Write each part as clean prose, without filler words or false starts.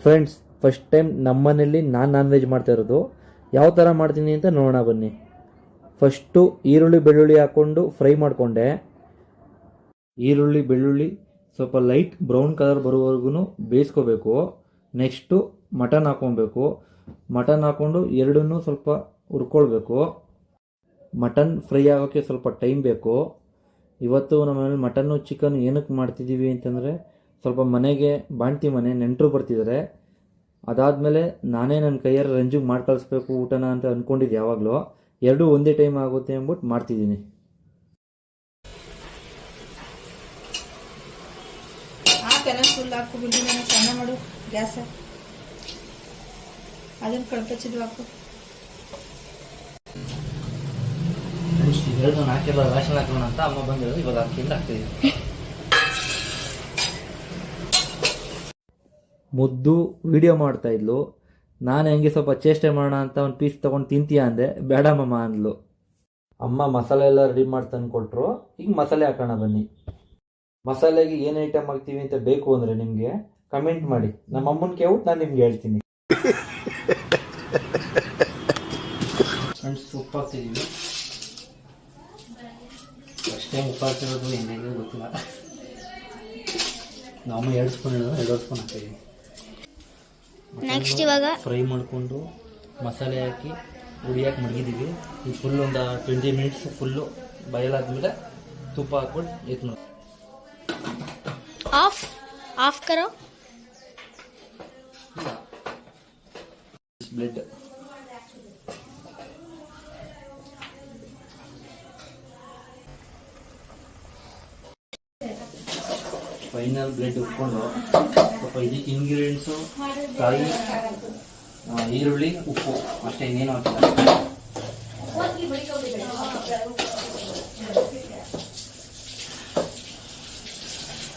Friends, first time ನಮ್ಮನೇಲಿ non veg ಮಾಡ್ತಾ ಇರೋದು. ಯಾವ ಥರ ಮಾಡ್ತೀನಿ ಅಂತ ನೋಡೋಣ ಬನ್ನಿ. ಫಸ್ಟು ಈರುಳ್ಳಿ ಬೆಳ್ಳುಳ್ಳಿ ಹಾಕ್ಕೊಂಡು ಫ್ರೈ ಮಾಡಿಕೊಂಡೆ. ಈರುಳ್ಳಿ ಬೆಳ್ಳುಳ್ಳಿ ಸ್ವಲ್ಪ ಲೈಟ್ ಬ್ರೌನ್ ಕಲರ್ ಬರೋವರೆಗೂ ಬೇಯಿಸ್ಕೋಬೇಕು. Next mutton ಹಾಕ್ಕೊಬೇಕು. ಮಟನ್ ಹಾಕ್ಕೊಂಡು ಎರಡನ್ನೂ ಸ್ವಲ್ಪ ಹುರ್ಕೊಳ್ಬೇಕು. ಮಟನ್ ಫ್ರೈ ಆಗೋಕ್ಕೆ ಸ್ವಲ್ಪ ಟೈಮ್ ಬೇಕು. ಇವತ್ತು ನಮ್ಮ ಮನೇಲಿ ಮಟನ್ನು ಚಿಕನ್ ಏನಕ್ಕೆ ಮಾಡ್ತಿದ್ದೀವಿ ಅಂತಂದರೆ, ಸ್ವಲ್ಪ ಮನೆಗೆ ಬಾಣ್ತಿ ಮನೆ ನೆಂಟರು ಬರ್ತಿದ್ದಾರೆ. ಅದಾದಮೇಲೆ ನಾನೇ ನನ್ನ ಕೈಯಾರ ರಂಜಿಗೆ ಮಾಡಿ ಕಳಿಸ್ಬೇಕು ಊಟನ ಅಂತ ಅಂದ್ಕೊಂಡಿದ್ದು ಯಾವಾಗಲೂ. ಎರಡೂ ಒಂದೇ ಟೈಮ್ ಆಗುತ್ತೆ ಅಂದ್ಬಿಟ್ಟು ಮಾಡ್ತಿದ್ದೀನಿ. ಫುಲ್ ಹಾಕು, ಬಿಲ್ಡಿಂಗ್ ಸಣ್ಣ ಮಾಡು ಗ್ಯಾಸ್, ಅದನ್ನು ಕಳ್ಪಚ್ಚಿದ್ದು ಹಾಕು. ಎರಡು ಹಾಕಿಲ್ಲ ರೇಷನ್ ಹಾಕೋಣ ಅಂತ ಅಮ್ಮ ಬಂದಿರೋದು, ಇವಾಗ ಅಕ್ಕಿಯಿಂದ ಹಾಕ್ತಿದ್ದೀನಿ. ಮುದ್ದು ವಿಡಿಯೋ ಮಾಡ್ತಾ ಇದ್ಲು. ನಾನು ಹೆಂಗೆ ಸ್ವಲ್ಪ ಚೇಷ್ಟೆ ಮಾಡೋಣ ಅಂತ ಒಂದು ಪೀಸ್ ತೊಗೊಂಡು ತಿಂತೀಯ ಅಂದೆ. ಬೇಡ ಮಮ್ಮ ಅಂದ್ಲು. ಅಮ್ಮ ಮಸಾಲೆ ಎಲ್ಲ ರೆಡಿ ಮಾಡಿ ತಂದು ಕೊಟ್ಟರು. ಈಗ ಮಸಾಲೆ ಹಾಕೋಣ ಬನ್ನಿ. ಮಸಾಲೆಗೆ ಏನು ಐಟಮ್ ಹಾಕ್ತೀವಿ ಅಂತ ಬೇಕು ಅಂದರೆ ನಿಮಗೆ ಕಮೆಂಟ್ ಮಾಡಿ. ನಮ್ಮ ಅಮ್ಮನ ಕೇಳ್ಬಿಟ್ಟು ನಾನು ನಿಮ್ಗೆ ಹೇಳ್ತೀನಿ. ಫ್ರೆಂಡ್ಸ್, ಉಪ್ಪು ಹಾಕ್ತಿದ್ದೀವಿ. ಫಸ್ಟ್ ಟೈಮ್ ಉಪ್ಪು ಹಾಕ್ತಿರೋದು ಹೆಂಗೆ ಗೊತ್ತಿಲ್ಲ. ನಮ್ಮ 2 ಸ್ಪೂನ್ ಹೇಳಿದ್ರೆ 2 ಸ್ಪೂನ್ ಹಾಕ್ತಿದ್ದೀವಿ. ನೆಕ್ಸ್ಟ್ ಇವಾಗ ಫ್ರೈ ಮಾಡಿಕೊಂಡು ಮಸಾಲೆ ಹಾಕಿ ಉರಿಯಾಕೆ ಮಡಗಿದ್ದೀವಿ. ಈಗ ಫುಲ್ ಒಂದು 20 ಮಿನಿಟ್ಸ್ ಫುಲ್ಲು ಬಯಲಾದ್ಮೇಲೆ ತುಪ್ಪ ಹಾಕ್ಕೊಂಡು ಎತ್ತು ಮಾಡಿ of Karo. Blood final blood ಉಟ್ಕೊಂಡು ಸ್ವಲ್ಪ ಇದಕ್ಕೆ ಇಂಗ್ರೀಡಿಯೆಂಟ್ಸು ಕಾಯಿ, ಈರುಳ್ಳಿ, ಉಪ್ಪು ಅಷ್ಟೇ, ಇನ್ನೇನು ಹಾಕಿಲ್ಲ.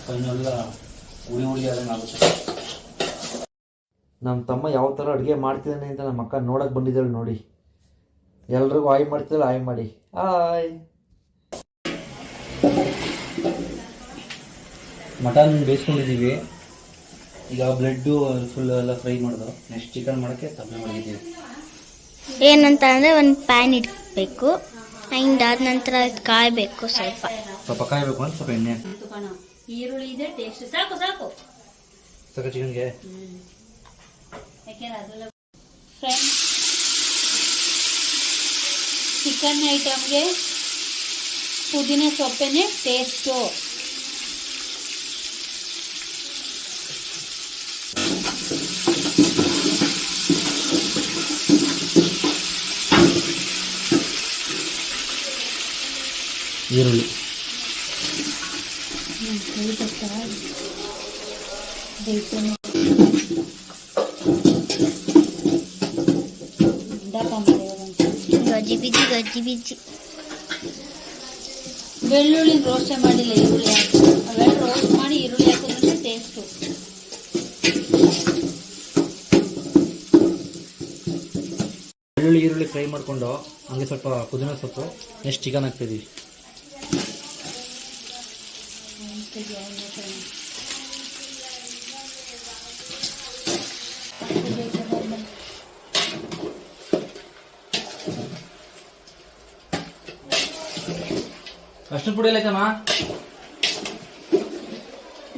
ಫೈನಲ್ಲ ಉಳಿ ಆದಂಗೆ ಆಗುತ್ತೆ. ನಮ್ಮ ತಮ್ಮ ಯಾವ ಥರ ಅಡುಗೆ ಮಾಡ್ತಿದ್ದಾನೆ ಅಂತ ನಮ್ಮ ಅಕ್ಕ ನೋಡಕ್ಕೆ ಬಂದಿದ್ದಾಳೆ ನೋಡಿ. ಎಲ್ರಿಗೂ ಆಯ್ ಮಾಡ್ತಿದ್ದಾಳೆ, ಆಯ್ ಮಾಡಿ. ಆಯ್. ಮಟನ್ ಬೇಯಿಸ್ಕೊಂಡಿದ್ದೀವಿ. ಈಗ ಬ್ಲೆಡ್ಡು ಫುಲ್ ಎಲ್ಲ ಫ್ರೈ ಮಾಡೋದು. ನೆಕ್ಸ್ಟ್ ಚಿಕನ್ ಮಾಡೋಕ್ಕೆ ತಪ್ಪಲೆ ಮಾಡಿದ್ದೀವಿ. ಏನಂತ ಅಂದರೆ ಒಂದು ಪ್ಯಾನ್ ಇಡಬೇಕು. ಹಿಂಗಾದ ನಂತರ ಕಾಯಬೇಕು. ಸ್ವಲ್ಪ ಕಾಯಬೇಕು ಅಂತ ಸ್ವಲ್ಪ ಎಣ್ಣೆ. ಈರುಳ್ಳಿ ಇದೆ, ಟೇಸ್ಟ್ ಸಾಕು ಸಾಕು ಸಾಕು ಚಿಕನ್ಗೆ. ಫ್ರೆಂಡ್ಸ್, ಚಿಕನ್ ಐಟಮ್ಗೆ ಪುದೀನ ಸೊಪ್ಪೆನೆ ಟೇಸ್ಟು. ಈರುಳ್ಳಿ ಗಜ್ಜಿ ಬಿಜ್ಜಿ. ಬೆಳ್ಳುಳ್ಳಿ ರೋಸ್ಟ್ ಮಾಡಿಲ್ಲ, ಈರುಳ್ಳಿ ಹಾಕಿ ಅವೆಲ್ಲ ರೋಸ್ಟ್ ಮಾಡಿ ಈರುಳ್ಳಿ ಹಾಕಿದ್ರೆ ಟೇಸ್ಟು. ಈರುಳ್ಳಿ ಫ್ರೈ ಮಾಡಿಕೊಂಡು ಹಂಗೆ ಸ್ವಲ್ಪ ಪುದೀನ ಸೊಪ್ಪು, ನೆಕ್ಸ್ಟ್ ಚಿಕನ್ ಹಾಕ್ತಿದ್ದೀವಿ. ಅಷ್ಟು ಪುಡಿ ಲೆಕ್ಕಮ್ಮ.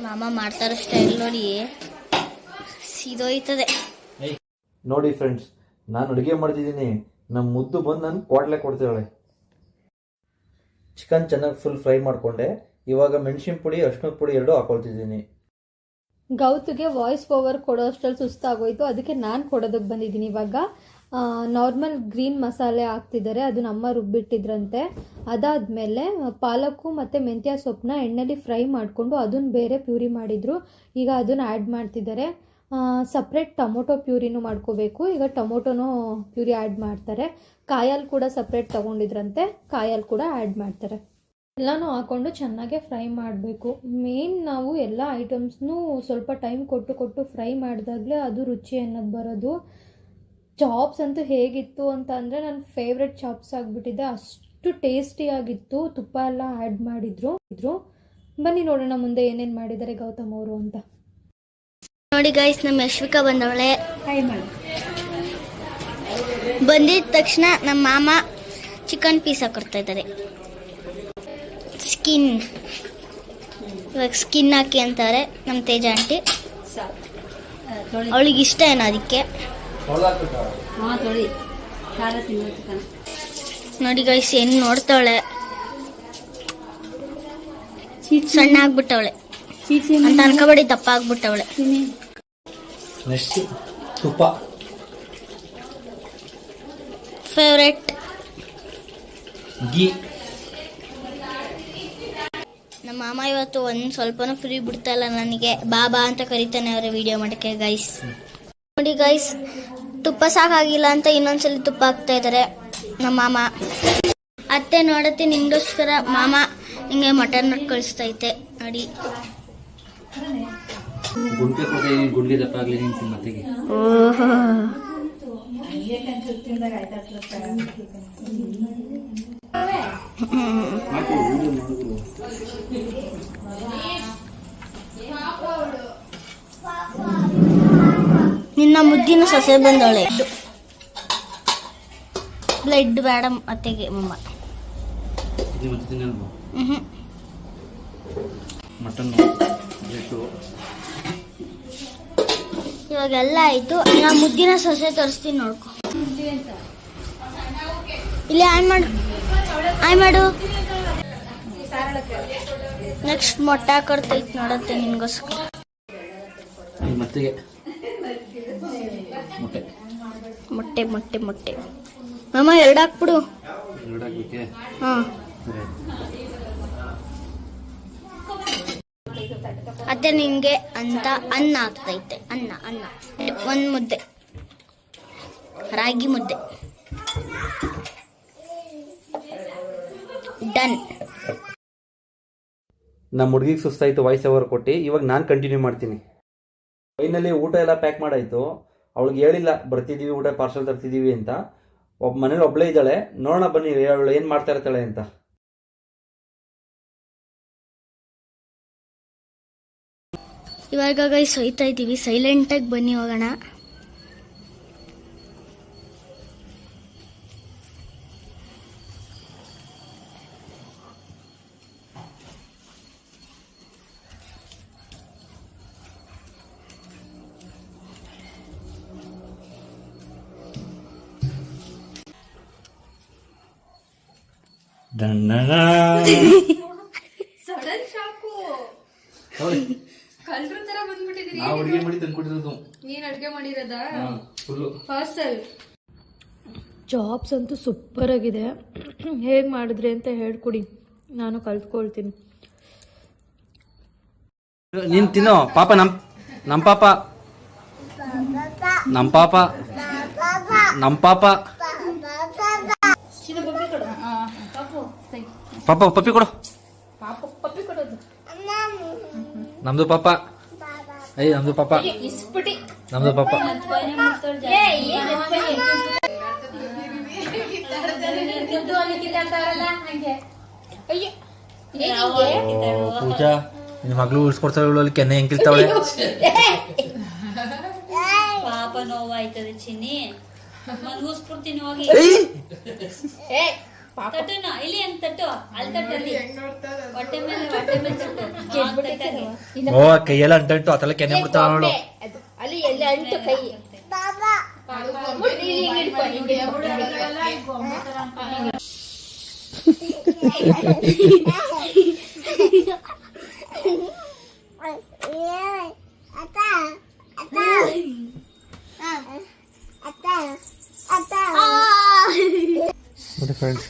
ಮಾಮ ಮಾಡ್ತಾರೋ ಸ್ಟೈಲ್ ನೋಡಿ ಸಿದೋಯ್ತದೆ. ನೋಡಿ ಫ್ರೆಂಡ್ಸ್, ನಾನು ಅಡುಗೆ ಮಾಡ್ತಿದ್ದೀನಿ. ನಮ್ಮ ಮುದ್ದು ಬಂದು ನಾನು ಕ್ವಾಟ್ಲೆ ಕೊಡ್ತಿದ್ದಾಳೆ. ಚಿಕನ್ ಚೆನ್ನಾಗಿ ಫುಲ್ ಫ್ರೈ ಮಾಡಿಕೊಂಡೆ. ಇವಾಗ ಮೆಣಸಿನ ಪುಡಿ, ಅರಿಶಿಣದ ಪುಡಿ ಎರಡೂ ಹಾಕೊಳ್ತಿದ್ದೀನಿ. ಗೌತುಗೆ ವಾಯ್ಸ್ ಓವರ್ ಕೊಡೋ ಅಷ್ಟರಲ್ಲಿ ಸುಸ್ತಾಗೋಯ್ತು. ಅದಕ್ಕೆ ನಾನು ಕೊಡೋದಕ್ಕೆ ಬಂದಿದ್ದೀನಿ. ಇವಾಗ ನಾರ್ಮಲ್ ಗ್ರೀನ್ ಮಸಾಲೆ ಹಾಕ್ತಿದ್ದಾರೆ, ಅದು ನಮ್ಮ ರುಬ್ಬಿಟ್ಟಿದ್ರಂತೆ. ಅದಾದಮೇಲೆ ಪಾಲಕು ಮತ್ತು ಮೆಂತ್ಯ ಸೊಪ್ಪನ್ನ ಎಣ್ಣೆಲಿ ಫ್ರೈ ಮಾಡಿಕೊಂಡು ಅದನ್ನು ಬೇರೆ ಪ್ಯೂರಿ ಮಾಡಿದರು. ಈಗ ಅದನ್ನು ಆ್ಯಡ್ ಮಾಡ್ತಿದ್ದಾರೆ. ಸಪ್ರೇಟ್ ಟೊಮೊಟೊ ಪ್ಯೂರಿನೂ ಮಾಡ್ಕೋಬೇಕು. ಈಗ ಟೊಮೊಟೊನೂ ಪ್ಯೂರಿ ಆ್ಯಡ್ ಮಾಡ್ತಾರೆ. ಕಾಯಲ್ಲಿ ಕೂಡ ಸಪ್ರೇಟ್ ತೊಗೊಂಡಿದ್ರಂತೆ, ಕಾಯಲ್ಲಿ ಕೂಡ ಆ್ಯಡ್ ಮಾಡ್ತಾರೆ. ಎಲ್ಲನೂ ಹಾಕ್ಕೊಂಡು ಚೆನ್ನಾಗೆ ಫ್ರೈ ಮಾಡಬೇಕು. ಮೇನ್ ನಾವು ಎಲ್ಲ ಐಟಮ್ಸ್ನೂ ಸ್ವಲ್ಪ ಟೈಮ್ ಕೊಟ್ಟು ಫ್ರೈ ಮಾಡಿದಾಗಲೇ ಅದು ರುಚಿ ಅನ್ನೋದು ಬರೋದು. ಚಾಪ್ಸ್ ಅಂತೂ ಹೇಗಿತ್ತು ಅಂತ ಅಂದರೆ ನನ್ನ ಫೇವ್ರೆಟ್ ಚಾಪ್ಸ್ ಆಗಿಬಿಟ್ಟಿದೆ. ಅಷ್ಟು ಟೇಸ್ಟಿಯಾಗಿತ್ತು. ತುಪ್ಪ ಎಲ್ಲ ಆ್ಯಡ್ ಮಾಡಿದ್ರು. ಬನ್ನಿ ನೋಡೋಣ ಮುಂದೆ ಏನೇನು ಮಾಡಿದ್ದಾರೆ ಗೌತಮ್ ಅವರು ಅಂತ. ನೋಡಿ ಗೈಸ್, ನಮ್ಮ ಯಶ್ವಿಕಾ ಬಂದವಳೆ. ಬಂದಿದ ತಕ್ಷಣ ನಮ್ಮ ಮಾಮ ಚಿಕನ್ ಪೀಸ್ ಹಾಕೊಡ್ತಾ ಇದ್ದಾರೆ. ಸ್ಕಿನ್, ಇವಾಗ ಸ್ಕಿನ್ ಹಾಕಿ ಅಂತಾರೆ ನಮ್ಮ ತೇಜ ಆಂಟಿ. ಅವಳಿಗೆ ಇಷ್ಟ ಏನೋ ಅದಕ್ಕೆ. ನೋಡಿ ಗೈಸ್, ಏನು ನೋಡ್ತಾವಳೆ, ಸಣ್ಣ ಆಗ್ಬಿಟ್ಟವಳೆ ಅಂತ ಅನ್ಕೋಬೇಡಿ, ದಪ್ಪ ಆಗ್ಬಿಟ್ಟವಳೆ. ನೆಕ್ಸ್ಟ್ ತುಪ್ಪ, ಫೇವ್ರೆಟ್ ಗೀ. ನಮ್ಮ ಮಾಮ ಇವತ್ತು ಸ್ವಲ್ಪನೂ ಫ್ರೀ ಬಿಡ್ತಾ ಇಲ್ಲ ನನಗೆ. ಬಾಬಾ ಅಂತ ಕರಿತಾನೆ ಅವರ ವಿಡಿಯೋ ಮಾಡಕ್ಕೆ ಗೈಸ್. ನೋಡಿ ಗೈಸ್, ತುಪ್ಪ ಸಾಕಾಗಿಲ್ಲ ಅಂತ ಇನ್ನೊಂದ್ಸಲಿ ತುಪ್ಪ ಹಾಕ್ತಾ ಇದಾರೆ ನಮ್ಮ ಮಾಮ. ಅತ್ತೆ ನೋಡತ್ತೆ ನಿಂಗೋಸ್ಕರ ಮಾಮ ಹಿಂಗೆ ಮಟನ್ ಕಳಿಸ್ತೈತೆ ನೋಡಿ. ಗುಂಡ್ಕೆ ಕೊಡ್ತೀನಿ, ಗುಂಡ್ಗೆ ದಪ್ಪ ಆಗ್ಲಿ ನಿಂತು ಮತ್ತೆಗೆ. ನಿನ್ನ ಮುದ್ದಿನ ಸೊಸೆ ಬಂದವಳೆ. ಬ್ಲಡ್ ಬೇಡ ಅತ್ತೆಗೆ ಮಮ್ಮ. ಮಟನ್ ಇವಾಗೆಲ್ಲ ಆಯ್ತು. ನಾ ಮುದ್ದಿನ ಸೊಸೆ ತೋರಿಸ್ತೀನಿ ನೋಡ್ಕೊ. ಇಲ್ಲಿ ಆನ್ ಮಾಡು. ನೆಕ್ಸ್ಟ್ ಮೊಟ್ಟೆ ಹಾಕೊಡ್ತೈತಿ ನೋಡತ್ತೆ ನಿನ್ಗೋಸ್ಕರ. ಮತ್ತೆಗೆ ಮೊಟ್ಟೆ ಮಾಮ 2 ಹಾಕ್ಬಿಡು. ಹಾ, ಅತ್ತೆ ನಿನ್ಗೆ ಅಂತ ಅನ್ನ ಆಗ್ತೈತೆ. ಅನ್ನ 1 ಮುದ್ದೆ, ರಾಗಿ ಮುದ್ದೆ. ಡನ್. ನಮ್ಮ ಹುಡುಗಿಗೆ ಸುಸ್ತಾಯ್ತು ವಾಯ್ಸ್ ಓವರ್ ಕೊಟ್ಟು. ಇವಾಗ ನಾನು ಕಂಟಿನ್ಯೂ ಮಾಡ್ತೀನಿ. ಫೈನಲಿ ಊಟ ಎಲ್ಲ ಪ್ಯಾಕ್ ಮಾಡಾಯ್ತು. ಅವಳಿಗೆ ಹೇಳಿಲ್ಲ ಬರ್ತಿದ್ದೀವಿ, ಊಟ ಪಾರ್ಸಲ್ ತರ್ತಿದ್ದೀವಿ ಅಂತ. ಮನೇಲಿ ಒಬ್ಳೇ ಇದ್ದಾಳೆ. ನೋಡೋಣ ಬನ್ನಿ ಅವಳು ಏನು ಮಾಡ್ತಾ ಇರ್ತಾಳೆ ಅಂತ. ಇವಾಗ ಗೈಸ್ ಹೋಯ್ತಾ ಇದ್ದೀವಿ. ಸೈಲೆಂಟಾಗಿ ಬನ್ನಿ ಹೋಗೋಣ. Sudden shock. ಕಲ್ರ ತರ ಬಂದ್ಬಿಟ್ಟಿದ್ರಿ. ಅಡುಗೆ ಮಾಡಿ ತಂದ್ಕೊಟ್ಟಿರೋದು. ನೀನ್ ಅಡ್ಗೆ ಮಾಡಿರೋದ ಪಾರ್ಸಲ್. ಜಾಬ್ಸ್ ಅಂತೂ ಸೂಪರ್ ಆಗಿದೆ. ಹೇಗ್ ಮಾಡಿದ್ರಿ ಅಂತ ಹೇಳ್ಕೊಡಿ, ನಾನು ಕಲ್ತ್ಕೊಳ್ತೀನಿ. ನೀನ್ ತಿನ್ನೋ ಪಾಪ. ನಮ್ ಪಾಪ ಪಾಪ ಪಪ್ಪಿ ಕೊಡು. ನಮ್ದು ಪಾಪ. ನಮ್ದು ಪಾಪ. ನಮ್ದು ಪಾಪ. ಪೂಜಾ, ನಿನ್ ಮಗಳು ಉಳಿಸ್ಕೊಡ್ತಾಳೆ. ಕೆನ್ನೆ ಹೆಂಗಿಲ್ತಾವಳೆ. ಪಾಪ ನೋವಾಯ್ತದೆ ಚಿನ್ನಿ. ಮನ್ಗೂಸ್ಬಿಡ್ತೀನಿ ಹೋಗಿ. ತಟ್ಟುನ ಇಲ್ಲಿ ಹೆಂಗ್ ತಟ್ಟು, ಅಲ್ಲಿ ತಟ್ಟಲ್ಲಿ ಹೊಟ್ಟೆ ಮೇಲೆ ತಟ್ಟು. ಓ, ಕೈಯೆಲ್ಲ ಅಂಟು ಅದೆಲ್ಲ ಕೆನ್ನೆ ಬಿಡ್ತಾವ ಅವಳು. ಅಲ್ಲಿ ಎಲ್ಲ ಅಂಟು ಕೈ. ಮತ್ತೆ ಫ್ರೆಂಡ್ಸ್,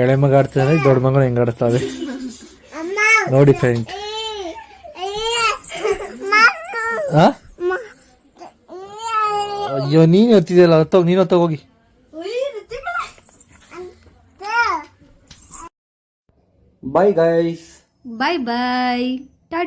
ಎಳೆ ಮಗ ಆಡ್ತಾನೆ, ದೊಡ್ಡ ಮಗನ ಹೆಂಗ್ ಆಡ್ತಾವೆ ನೋಡಿ ಫ್ರೆಂಡ್ಸ್. ಅಯ್ಯೋ, ನೀನ್ ಹೊತ್ತಿದೆಯಲ್ಲ, ನೀನ್ ಹೊತ್ತೋಗಿ. Bye guys. ಬಾಯ್ ಬಾಯ್, ಟಾಟಾ.